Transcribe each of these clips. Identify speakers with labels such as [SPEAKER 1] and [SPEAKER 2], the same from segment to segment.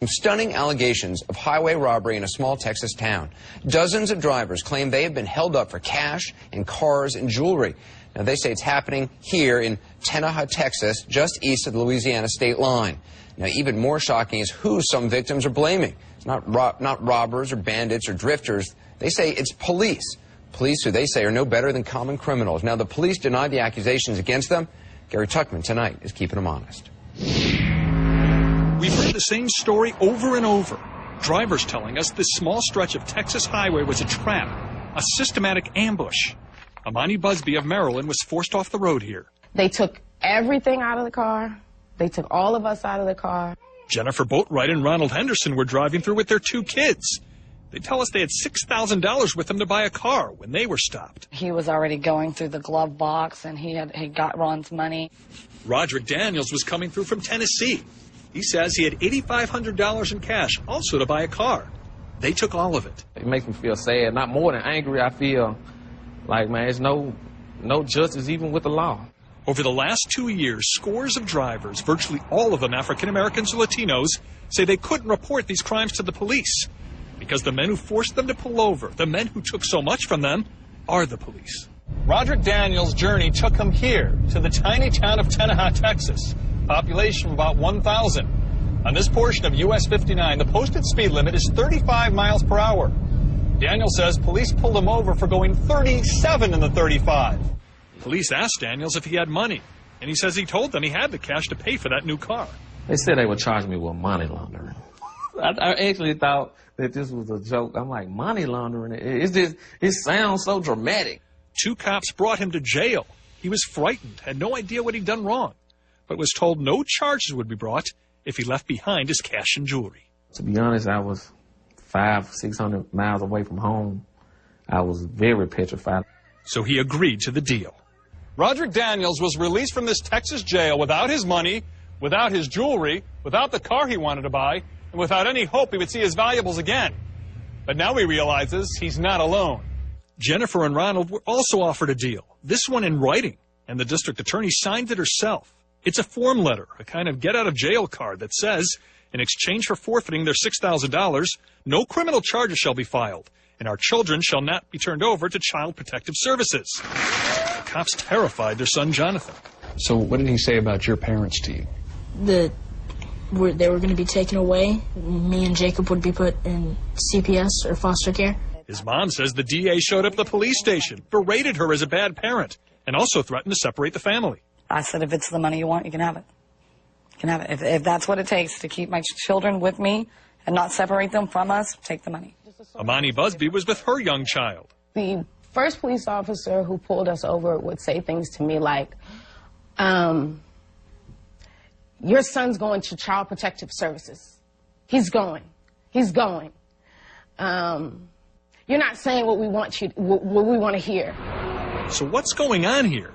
[SPEAKER 1] Stunning allegations of highway robbery in a small Texas town. Dozens of drivers claim they have been held up for cash and cars and jewelry. Now, they say it's happening here in Tenaha, Texas, just east of the Louisiana state line. Now, even more shocking is who some victims are blaming. It's not robbers or bandits or drifters. They say it's police. Police who they say are no better than common criminals. Now, the police deny the accusations against them. Gary Tuckman tonight is keeping them honest.
[SPEAKER 2] We've heard the same story over and over. Drivers telling us this small stretch of Texas highway was a trap, a systematic ambush. Amani Busby of Maryland was forced off the road here.
[SPEAKER 3] They took everything out of the car. They took all of us out of the car.
[SPEAKER 2] Jennifer Boatwright and Ronald Henderson were driving through with their 2 kids. They tell us they had $6,000 with them to buy a car when they were stopped.
[SPEAKER 4] He was already going through the glove box, and he got Ron's money.
[SPEAKER 2] Roderick Daniels was coming through from Tennessee. He says he had $8,500 in cash, also to buy a car. They took all of it.
[SPEAKER 5] It makes me feel sad, not more than angry. I feel like, man, there's no justice even with the law.
[SPEAKER 2] Over the last 2 years, scores of drivers, virtually all of them African Americans or Latinos, say they couldn't report these crimes to the police because the men who forced them to pull over, the men who took so much from them, are the police.
[SPEAKER 6] Roderick Daniels' journey took him here to the tiny town of Tenaha, Texas. Population of about 1,000. On this portion of US 59, the posted speed limit is 35 miles per hour. Daniel says police pulled him over for going 37 in the 35.
[SPEAKER 2] Police asked Daniels if he had money, and he says he told them he had the cash to pay for that new car.
[SPEAKER 5] They said they would charge me with money laundering. I actually thought that this was a joke. I'm like, money laundering? It sounds so dramatic.
[SPEAKER 2] 2 cops brought him to jail. He was frightened, had no idea what he'd done wrong, but was told no charges would be brought if he left behind his cash and jewelry.
[SPEAKER 5] To be honest, I was 500-600 miles away from home. I was very petrified.
[SPEAKER 2] So he agreed to the deal.
[SPEAKER 6] Roderick Daniels was released from this Texas jail without his money, without his jewelry, without the car he wanted to buy, and without any hope he would see his valuables again. But now he realizes he's not alone.
[SPEAKER 2] Jennifer and Ronald were also offered a deal, this one in writing, and the district attorney signed it herself. It's a form letter, a kind of get-out-of-jail card that says, in exchange for forfeiting their $6,000, no criminal charges shall be filed, and our children shall not be turned over to Child Protective Services. The cops terrified their son, Jonathan.
[SPEAKER 7] So what did he say about your parents to you?
[SPEAKER 8] They were going to be taken away. Me and Jacob would be put in CPS or foster care.
[SPEAKER 2] His mom says the DA showed up at the police station, berated her as a bad parent, and also threatened to separate the family.
[SPEAKER 4] I said, if it's the money you want, you can have it. You can have it. If that's what it takes to keep my children with me and not separate them from us, take the money.
[SPEAKER 2] Amani Busby was with her young child.
[SPEAKER 3] The first police officer who pulled us over would say things to me like, your son's going to Child Protective Services. He's going. He's going. You're not saying what we want to hear.
[SPEAKER 2] So what's going on here?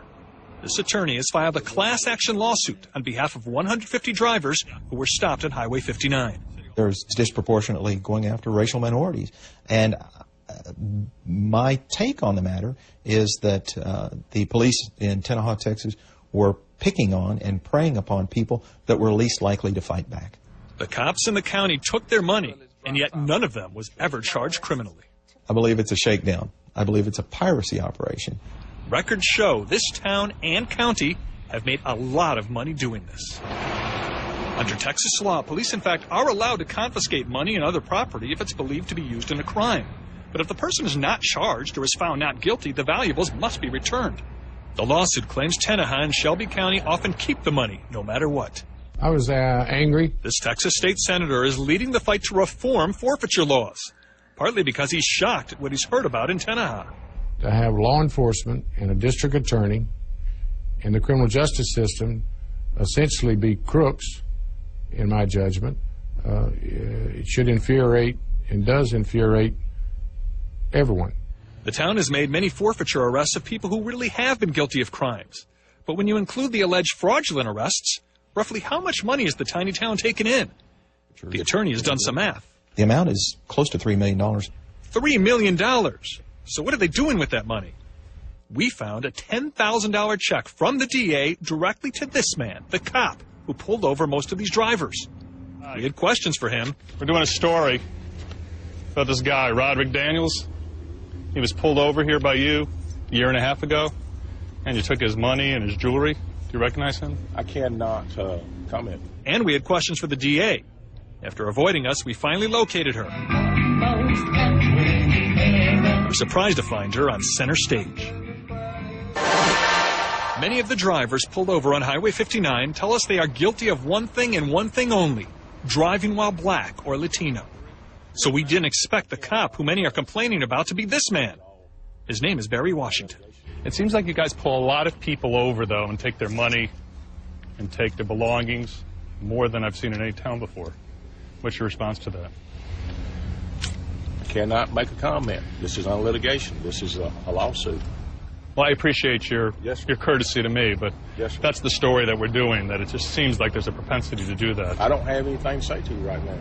[SPEAKER 2] This attorney has filed a class action lawsuit on behalf of 150 drivers who were stopped on Highway 59.
[SPEAKER 9] There's disproportionately going after racial minorities. And my take on the matter is that the police in Tenaha, Texas, were picking on and preying upon people that were least likely to fight back.
[SPEAKER 2] The cops in the county took their money, and yet none of them was ever charged criminally.
[SPEAKER 9] I believe it's a shakedown. I believe it's a piracy operation.
[SPEAKER 2] Records show this town and county have made a lot of money doing this. Under Texas law, police in fact are allowed to confiscate money and other property if it's believed to be used in a crime. But if the person is not charged or is found not guilty, the valuables must be returned. The lawsuit claims Tenaha and Shelby County often keep the money, no matter what.
[SPEAKER 7] I was angry.
[SPEAKER 2] This Texas state senator is leading the fight to reform forfeiture laws, partly because he's shocked at what he's heard about in Tenaha.
[SPEAKER 7] To have law enforcement and a district attorney and the criminal justice system essentially be crooks, in my judgment, it should infuriate and does infuriate everyone.
[SPEAKER 2] The town has made many forfeiture arrests of people who really have been guilty of crimes. But when you include the alleged fraudulent arrests, roughly how much money is the tiny town taken in? The attorney has done some math.
[SPEAKER 9] The amount is close to $3 million.
[SPEAKER 2] $3 million. So what are they doing with that money? We found a $10,000 check from the DA directly to this man, the cop, who pulled over most of these drivers. We had questions for him.
[SPEAKER 6] We're doing a story about this guy, Roderick Daniels. He was pulled over here by you a year and a half ago, and you took his money and his jewelry. Do you recognize him?
[SPEAKER 10] I cannot comment.
[SPEAKER 2] And we had questions for the DA. After avoiding us, we finally located her. We're surprised to find her on center stage. Many of the drivers pulled over on Highway 59 tell us they are guilty of one thing and one thing only: driving while black or Latino. So we didn't expect the cop who many are complaining about to be this man. His name is Barry Washington.
[SPEAKER 6] It seems like you guys pull a lot of people over, though, and take their money and take their belongings, more than I've seen in any town before. What's your response to that?
[SPEAKER 10] I cannot make a comment. This is on litigation. This is a lawsuit.
[SPEAKER 6] Well, I appreciate your courtesy to me, but that's the story that we're doing, that it just seems like there's a propensity to do that.
[SPEAKER 10] I don't have anything to say to you right now.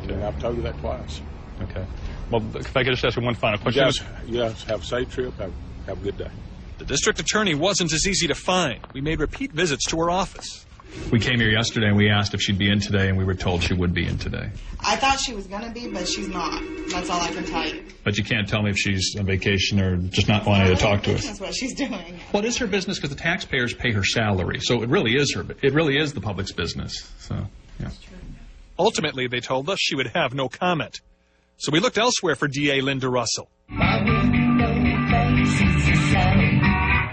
[SPEAKER 10] Okay. And I've told you that twice.
[SPEAKER 6] Okay. Well, if I could just ask you one final question.
[SPEAKER 10] You guys have a safe trip. Have a good day.
[SPEAKER 2] The district attorney wasn't as easy to find. We made repeat visits to her office.
[SPEAKER 11] We came here yesterday and we asked if she'd be in today, and we were told she would be in today.
[SPEAKER 12] I thought she was going to be, but she's not. That's all I can tell you.
[SPEAKER 11] But you can't tell me if she's on vacation or just not wanting to talk to us.
[SPEAKER 12] That's what she's doing.
[SPEAKER 11] Well, it is her business because the taxpayers pay her salary, so it really is the public's business. So, yeah.
[SPEAKER 2] Ultimately, they told us she would have no comment. So we looked elsewhere for DA Linda Russell.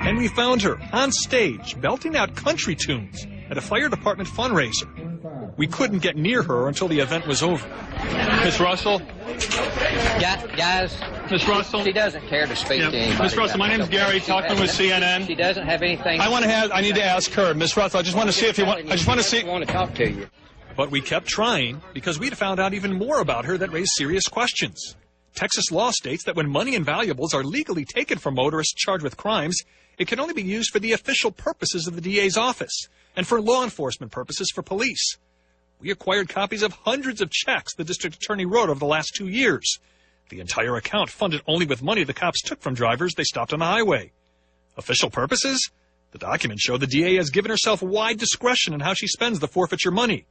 [SPEAKER 2] And we found her on stage, belting out country tunes at a fire department fundraiser. We couldn't get near her until the event was over.
[SPEAKER 6] Miss Russell?
[SPEAKER 13] Guys,
[SPEAKER 6] Miss Russell?
[SPEAKER 13] She doesn't care to speak to anybody.
[SPEAKER 6] Miss Russell, my name's Gary, talking with CNN.
[SPEAKER 13] She doesn't have anything.
[SPEAKER 6] I need to ask her, Miss Russell. I just want to see if you want. I just want to see.
[SPEAKER 13] Want to talk to you.
[SPEAKER 2] But we kept trying because we'd found out even more about her that raised serious questions. Texas law states that when money and valuables are legally taken from motorists charged with crimes, it can only be used for the official purposes of the DA's office and for law enforcement purposes for police. We acquired copies of hundreds of checks the district attorney wrote over the last 2 years. The entire account funded only with money the cops took from drivers they stopped on the highway. Official purposes? The documents show the DA has given herself wide discretion in how she spends the forfeiture money.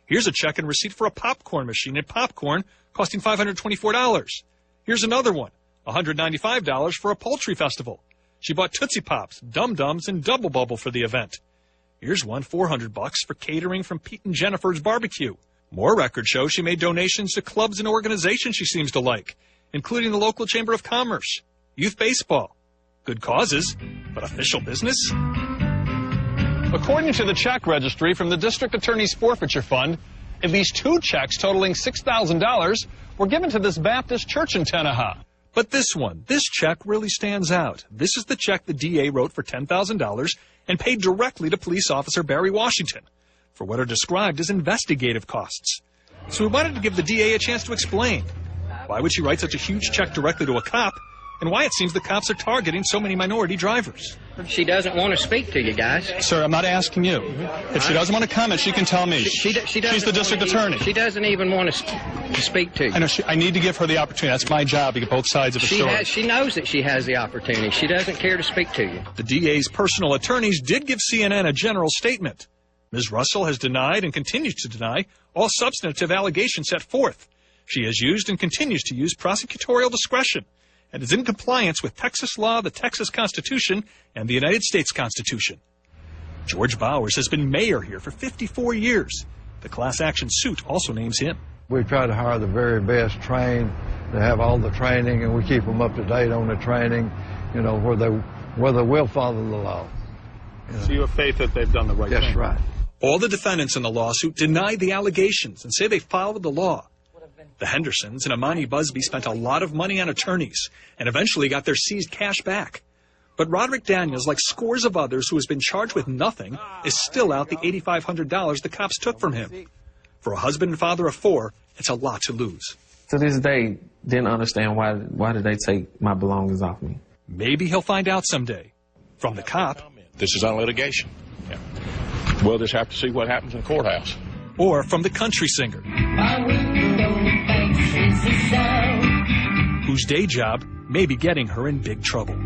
[SPEAKER 2] Here's a check and receipt for a popcorn machine and popcorn costing $524. Here's another one, $195 for a poultry festival. She bought Tootsie Pops, Dum Dums, and Double Bubble for the event. Here's one, $400 for catering from Pete and Jennifer's Barbecue. More records show she made donations to clubs and organizations she seems to like, including the local Chamber of Commerce, youth baseball. Good causes, but official business?
[SPEAKER 6] According to the check registry from the district attorney's forfeiture fund, at least 2 checks totaling $6,000 were given to this Baptist church in Tenaha.
[SPEAKER 2] But this check really stands out. This is the check the DA wrote for $10,000 and paid directly to police officer Barry Washington for what are described as investigative costs. So we wanted to give the DA a chance to explain. Why would she write such a huge check directly to a cop, and why it seems the cops are targeting so many minority drivers?
[SPEAKER 13] She doesn't want to speak to you guys.
[SPEAKER 6] Sir, I'm not asking you. If she doesn't want to comment, she can tell me. She's the district attorney.
[SPEAKER 13] She doesn't even want to speak to you.
[SPEAKER 6] I know. I need to give her the opportunity. That's my job, to get both sides of the story.
[SPEAKER 13] She knows that she has the opportunity. She doesn't care to speak to you.
[SPEAKER 2] The DA's personal attorneys did give CNN a general statement. Ms. Russell has denied and continues to deny all substantive allegations set forth. She has used and continues to use prosecutorial discretion and is in compliance with Texas law, the Texas Constitution, and the United States Constitution. George Bowers has been mayor here for 54 years. The class action suit also names him.
[SPEAKER 14] We try to hire the very best trained. They have all the training, and we keep them up to date on the training, where they will follow the law.
[SPEAKER 6] So you have faith that they've done the right thing?
[SPEAKER 14] Yes, right.
[SPEAKER 2] All the defendants in the lawsuit denied the allegations and say they followed the law. The Hendersons and Imani Busby spent a lot of money on attorneys and eventually got their seized cash back. But Roderick Daniels, like scores of others who has been charged with nothing, is still out the $8,500 the cops took from him. For a husband and father of 4, it's a lot to lose.
[SPEAKER 5] To this day, didn't understand why did they take my belongings off me.
[SPEAKER 2] Maybe he'll find out someday. From the cop.
[SPEAKER 10] This is on litigation. Yeah. We'll just have to see what happens in the courthouse.
[SPEAKER 2] Or from the country singer, whose day job may be getting her in big trouble.